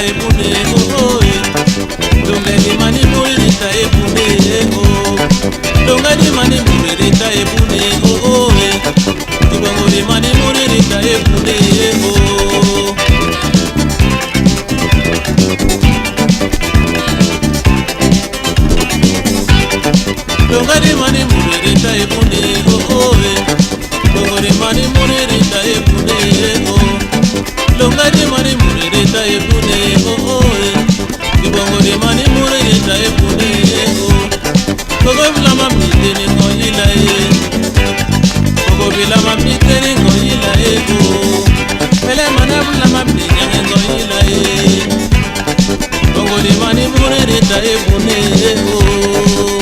ebune oh donga di mani murita ebune oh donga di mani murita ebune oh donga di mani murita ebune oh donga di mani murita ebune oh donga di mani murita ebune oh donga di mani murita ebune oh ibongo di mani murita ebune oh kogo bila mamiteni ngonyila kogo bila mamiteni ngonyila oh pele mana bila mamiteni ngonyila bongo di mani murita ebune oh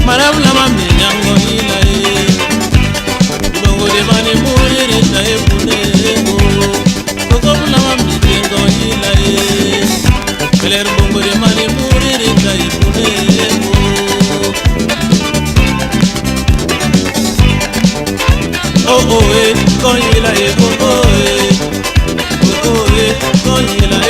Marabla mami nyango ila bongo de mani muri ta ebune koko bula mami tengo ila keler bongo de mani muri ta ebune oh ko ila oh ko ila ko ila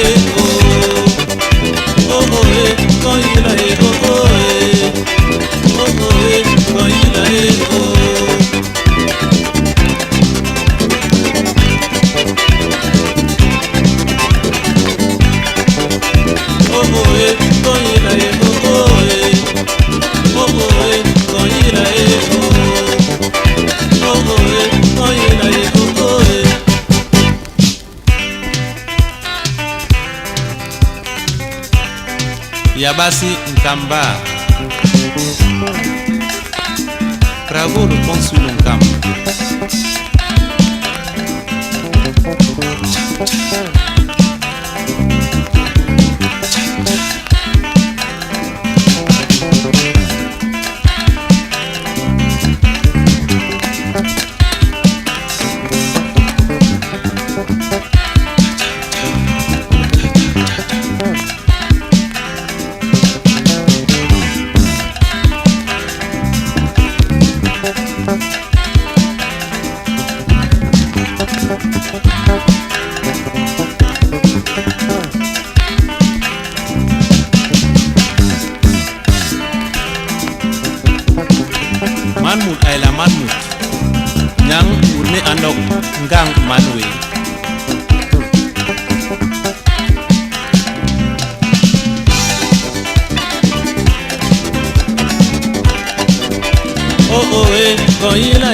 Yabasi Nkamba Bravo le pont sur Nkamba Manmut ayla manmut nyang urne andok ngang manwe oh koila